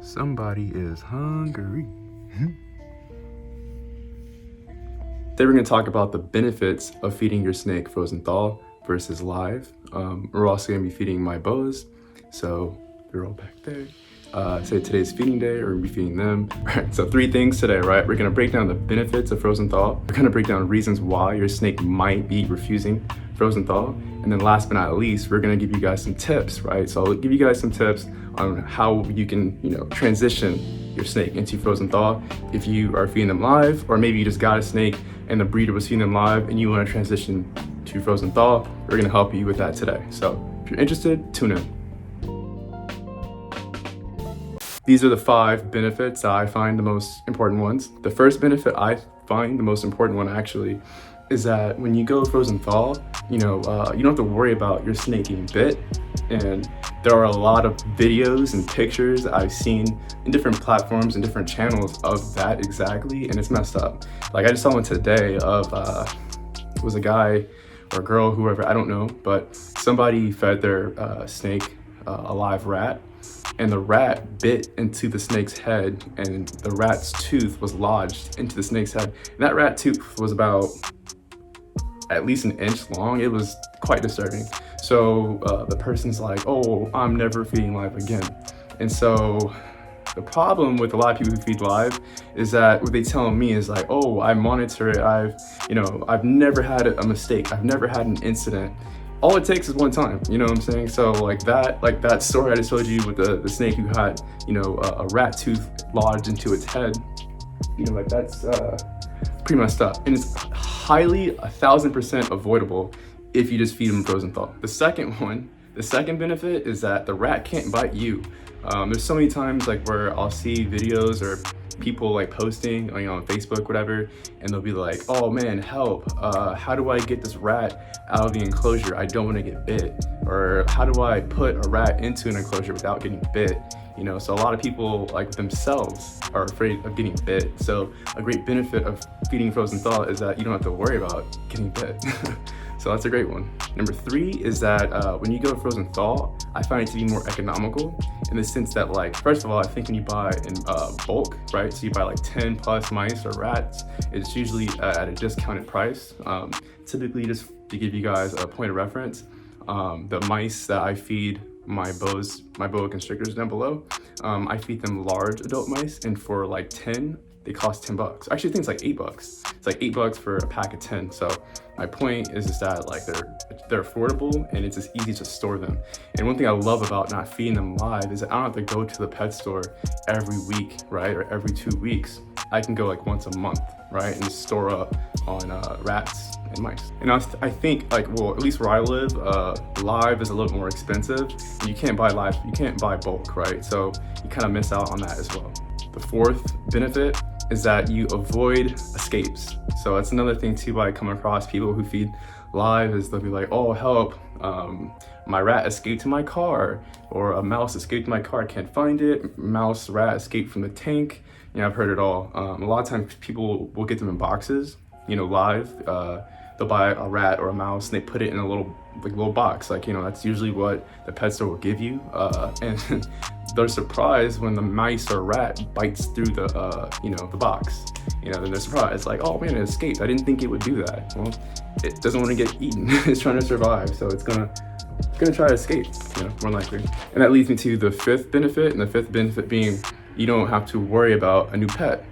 Somebody is hungry. Today we're going to talk about the benefits of feeding your snake frozen thaw versus live. We're also going to be feeding my boas, so they're all back there. Say today's feeding day, or we're going to be feeding them. Right, so 3 things today, right? We're going to break down the benefits of frozen thaw. We're going to break down reasons why your snake might be refusing frozen thaw. And then last but not least, we're going to give you guys some tips, right? So I'll give you guys some tips on how you can, transition your snake into frozen thaw if you are feeding them live, or maybe you just got a snake and the breeder was feeding them live and you want to transition to frozen thaw. We're going to help you with that today. So if you're interested, tune in. These are the 5 benefits that I find the most important ones. The first benefit I find the most important one actually is that when you go frozen thaw, you don't have to worry about your snake getting bit. And there are a lot of videos and pictures I've seen in different platforms and different channels of that exactly, and it's messed up. Like I just saw one today of, it was a guy or a girl, whoever, I don't know, but somebody fed their snake a live rat, and the rat bit into the snake's head, and the rat's tooth was lodged into the snake's head. And that rat tooth was about at least an inch long. It was quite disturbing. So the person's like, oh, I'm never feeding live again. And so the problem with a lot of people who feed live is that what they tell me is like, oh, I monitor it. I've never had a mistake. I've never had an incident. All it takes is one time, you know what I'm saying? So like that story I just told you with the snake who had, a rat tooth lodged into its head, that's pretty messed up. And it's highly 1000% avoidable if you just feed them frozen thaw. The second benefit is that the rat can't bite you. There's so many times where I'll see videos or people posting on Facebook, whatever, and they'll be like, oh man, help, how do I get this rat out of the enclosure? I don't want to get bit. Or how do I put a rat into an enclosure without getting bit? So a lot of people themselves are afraid of getting bit. So a great benefit of feeding frozen thaw is that you don't have to worry about getting bit. So that's a great one. Number 3 is that when you go frozen thaw, I find it to be more economical in the sense that first of all, I think when you buy in bulk, right? So you buy 10 plus mice or rats, it's usually at a discounted price. Typically, just to give you guys a point of reference, the mice that I feed my boa constrictors down below, I feed them large adult mice, and for 10, they cost $10. Actually, I think it's $8. It's $8 for a pack of 10. So my point is just that they're affordable and it's just easy to store them. And one thing I love about not feeding them live is that I don't have to go to the pet store every week, right? Or every 2 weeks. I can go once a month, right? And just store up on rats and mice. And I think at least where I live, live is a little more expensive. And you can't buy live, you can't buy bulk, right? So you kind of miss out on that as well. The 4th benefit is that you avoid escapes. So that's another thing too, I come across people who feed live is they'll be like, oh, help, my rat escaped to my car, or a mouse escaped my car, I can't find it, mouse, rat escaped from the tank. I've heard it all. A lot of times people will get them in boxes, live. They'll buy a rat or a mouse and they put it in a little box. That's usually what the pet store will give you. And they're surprised when the mice or rat bites through the box. Then they're surprised, oh man, it escaped. I didn't think it would do that. Well, it doesn't want to get eaten. It's trying to survive, so it's gonna try to escape, more likely. And that leads me to the 5th benefit, and the 5th benefit being you don't have to worry about a new pet.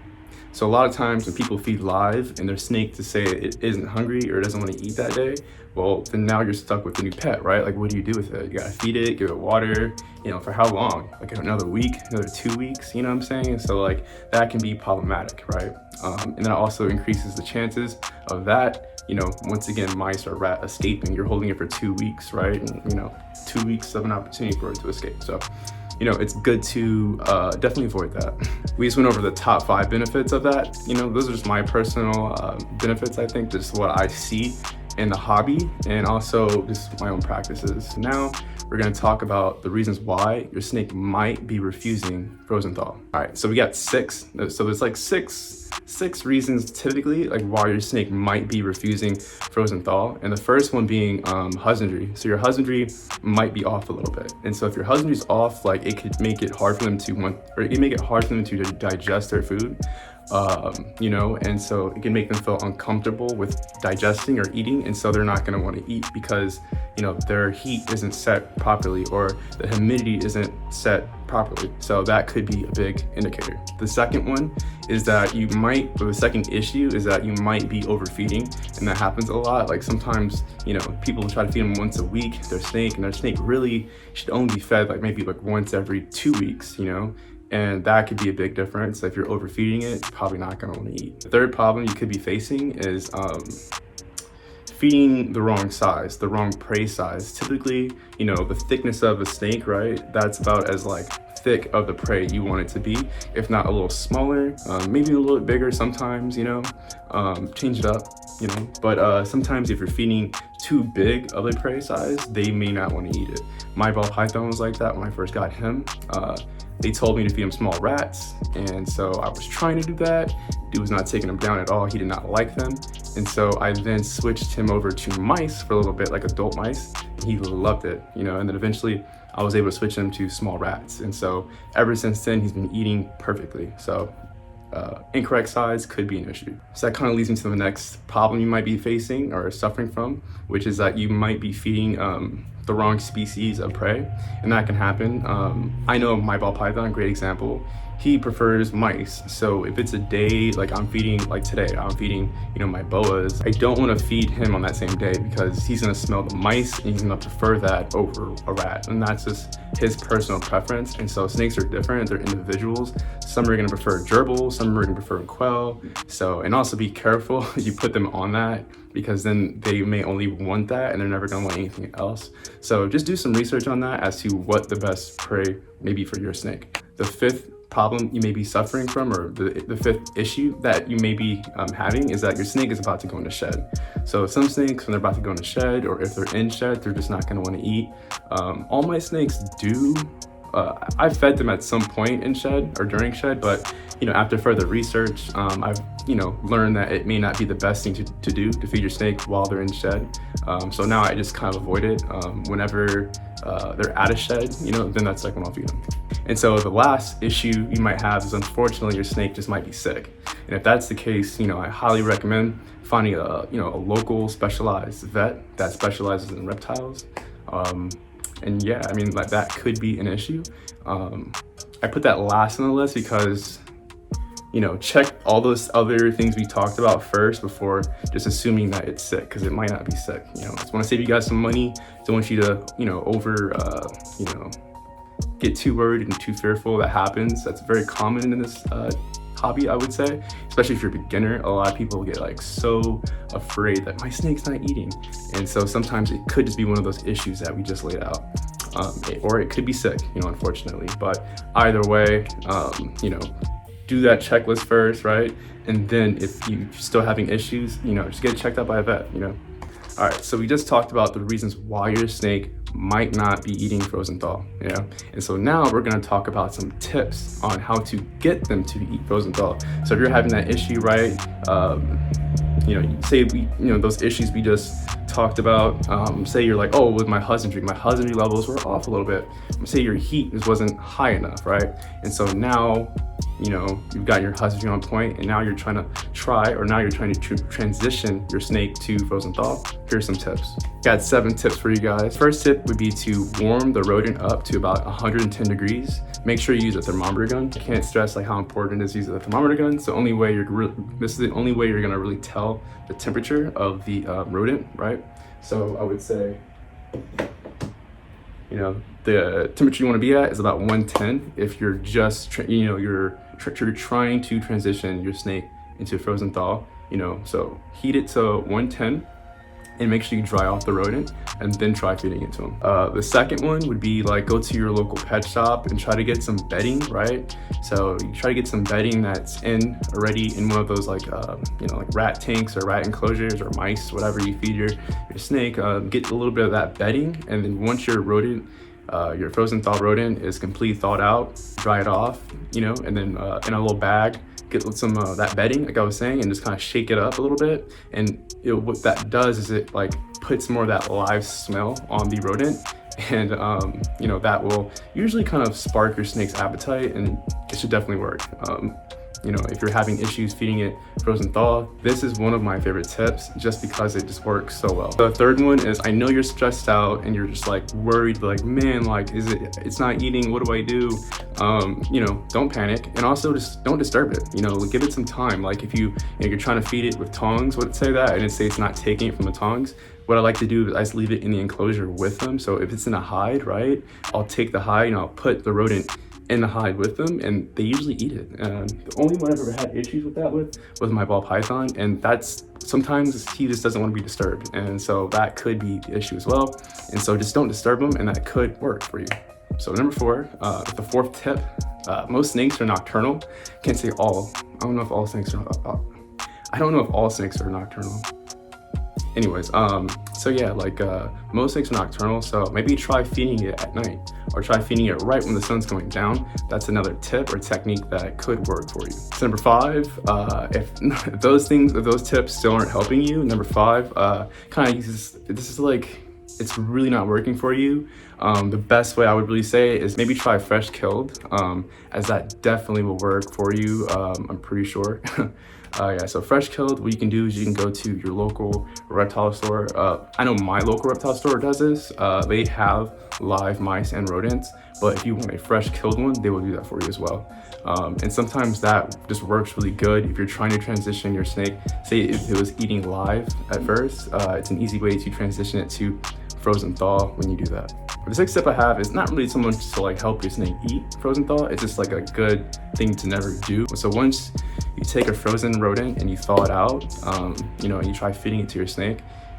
So a lot of times when people feed live and their snake to say it isn't hungry or doesn't want to eat that day, well, then now you're stuck with the new pet, right? What do you do with it? You gotta feed it, give it water, for how long? Another week, another 2 weeks, you know what I'm saying? So that can be problematic, right? And that also increases the chances of that, once again, mice or rat escaping. You're holding it for 2 weeks, right? And 2 weeks of an opportunity for it to escape. So it's good to definitely avoid that. We just went over the top 5 benefits of that. Those are just my personal benefits, I think, just what I see in the hobby and also just my own practices. Now we're gonna talk about the reasons why your snake might be refusing frozen thaw. All right, so we got six. So there's like six reasons typically like why your snake might be refusing frozen thaw. And the first one being husbandry. So your husbandry might be off a little bit. And so if your husbandry is off, like it could make it hard for them to digest their food. You know, and so it can make them feel uncomfortable with digesting or eating, and so they're not going to want to eat because, you know, their heat isn't set properly or the humidity isn't set properly. So that could be a big indicator. The second one is that the second issue is that you might be overfeeding, and that happens a lot. Like sometimes, you know, people try to feed them once a week, their snake, and their snake really should only be fed like maybe like once every 2 weeks, you know? And that could be a big difference. If you're overfeeding it, you're probably not gonna wanna eat. The third problem you could be facing is feeding the wrong size, the wrong prey size. Typically, you know, the thickness of a snake, right? That's about as like thick of the prey you want it to be, if not a little smaller, maybe a little bit bigger sometimes, you know, change it up, you know. But sometimes if you're feeding too big of a prey size, they may not wanna eat it. My ball python was like that when I first got him. They told me to feed him small rats, and so I was trying to do that. Dude was not taking them down at all. He did not like them. And so I then switched him over to mice for a little bit, like adult mice. He loved it, you know, and then eventually I was able to switch him to small rats. And so ever since then, he's been eating perfectly. So incorrect size could be an issue. So that kind of leads me to the next problem you might be facing or suffering from, which is that you might be feeding the wrong species of prey, and that can happen. I know my ball python, great example. He prefers mice. So if it's a day, like I'm feeding, like today, I'm feeding, you know, my boas, I don't want to feed him on that same day because he's going to smell the mice and he's going to prefer that over a rat. And that's just his personal preference. And so snakes are different, they're individuals. Some are going to prefer gerbil, some are going to prefer quail. So, and also be careful you put them on that, because then they may only want that and they're never going to want anything else. So just do some research on that as to what the best prey may be for your snake. The fifth problem you may be suffering from, or the fifth issue that you may be having, is that your snake is about to go into shed. So some snakes, when they're about to go into shed, or if they're in shed, they're just not going to want to eat. All my snakes do. I fed them at some point in shed or during shed, but you know, after further research, I've learned that it may not be the best thing to do to feed your snake while they're in shed. So now I just kind of avoid it. Whenever they're out of shed, you know, then that's like when I'll feed them. And so the last issue you might have is, unfortunately, your snake just might be sick. And if that's the case, you know, I highly recommend finding a local specialized vet that specializes in reptiles. And yeah, I mean, like that could be an issue. I put that last on the list because, you know, check all those other things we talked about first before just assuming that it's sick, because it might not be sick. You know, I just want to save you guys some money. Don't want you to, get too worried and too fearful. That happens. That's very common in this hobby, I would say, especially if you're a beginner. A lot of people get like so afraid that my snake's not eating, and so sometimes it could just be one of those issues that we just laid out, or it could be sick, you know, unfortunately. But either way, do that checklist first, right? And then if you're still having issues, you know, just get checked out by a vet, you know. All right, so we just talked about the reasons why your snake might not be eating frozen thaw, you know? And so now we're gonna talk about some tips on how to get them to eat frozen thaw. So if you're having that issue, right, those issues we just talked about, say you're like, oh, with my husbandry levels were off a little bit. Say your heat just wasn't high enough, right? And so now, you know, you've got your husbandry on point, and now you're trying to transition your snake to frozen thaw. Here's some tips. Got 7 tips for you guys. First tip would be to warm the rodent up to about 110 degrees. Make sure you use a thermometer gun. I can't stress like how important it is to use a thermometer gun. It's the only way this is the only way you're gonna really tell the temperature of the rodent, right? So I would say, you know, the temperature you want to be at is about 110 if you're just you're trying to transition your snake into frozen thaw, you know. So heat it to 110, and make sure you dry off the rodent and then try feeding it to them. The second one would be like go to your local pet shop and try to get some bedding, right? So you try to get some bedding that's already in one of those like like rat tanks or rat enclosures or mice, whatever you feed your snake. Get a little bit of that bedding, and then once your rodent, your frozen thaw rodent is completely thawed out, dry it off, and then in a little bag, get some that bedding, like I was saying, and just kind of shake it up a little bit. And what that does is it like puts more of that live smell on the rodent, and that will usually kind of spark your snake's appetite, and it should definitely work. If you're having issues feeding it frozen thaw, this is one of my favorite tips just because it just works so well. The third one is, I know you're stressed out and you're just like worried, like, man, like, it's not eating, what do I do? Don't panic, and also just don't disturb it. Give it some time. Like if you're trying to feed it with tongs, would say that, and it say it's not taking it from the tongs, what I like to do is I just leave it in the enclosure with them. So if it's in a hide, right, I'll take the hide and I'll put the rodent in the hide with them, and they usually eat it. The only one I've ever had issues with that was my ball python, and that's sometimes he just doesn't want to be disturbed, and so that could be the issue as well. And so just don't disturb them, and that could work for you. So number 4, the fourth tip, most snakes are nocturnal. Can't say all. I don't know if all snakes are. I don't know if all snakes are nocturnal. Anyways, so yeah, like most snakes are nocturnal, so maybe try feeding it at night or try feeding it right when the sun's going down. That's another tip or technique that could work for you. So number 5, if those tips still aren't helping you, number 5, kind of uses, this is like, it's really not working for you. The best way I would really say is maybe try fresh killed, as that definitely will work for you. I'm pretty sure. So fresh killed, what you can do is you can go to your local reptile store. I know my local reptile store does this. They have live mice and rodents, but if you want a fresh killed one, they will do that for you as well. And sometimes that just works really good if you're trying to transition your snake. Say if it was eating live at first, it's an easy way to transition it to frozen thaw when you do that. The 6th tip I have is not really so much to like help your snake eat frozen thaw. It's just like a good thing to never do. So once you take a frozen rodent and you thaw it out, and you try feeding it to your snake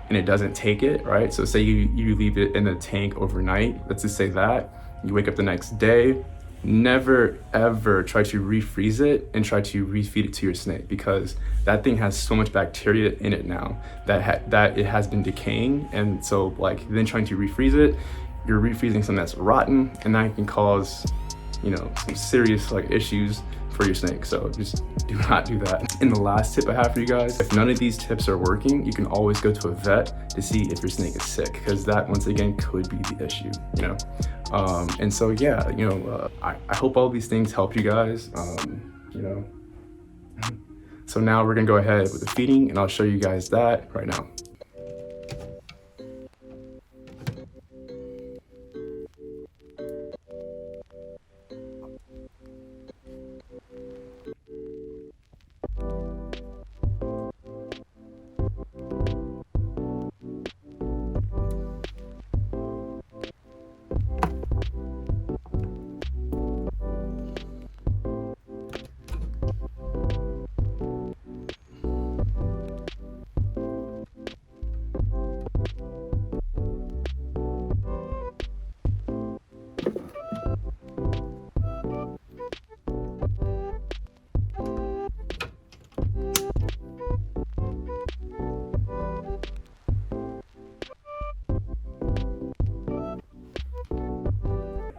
and it doesn't take it, right? So say you leave it in the tank overnight, let's just say that, you wake up the next day, never ever try to refreeze it and try to refeed it to your snake, because that thing has so much bacteria in it now that it has been decaying, and so like then trying to refreeze it, you're refreezing something that's rotten, and that can cause some serious like issues for your snake. So just do not do that. And the last tip I have for you guys, if none of these tips are working, you can always go to a vet to see if your snake is sick, because that once again could be the issue. And so yeah, I hope all these things help you guys. So now we're gonna go ahead with the feeding, and I'll show you guys that right now.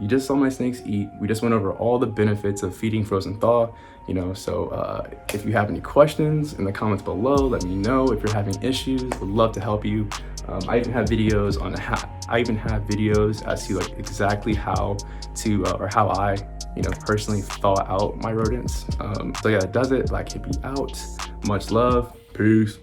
You just saw my snakes eat. We just went over all the benefits of feeding frozen thaw, so if you have any questions in the comments below, let me know. If you're having issues, would love to help you. I even have videos on as to like exactly how to or how I personally thaw out my rodents. So yeah, that does it. Blkhippiee out. Much love. Peace.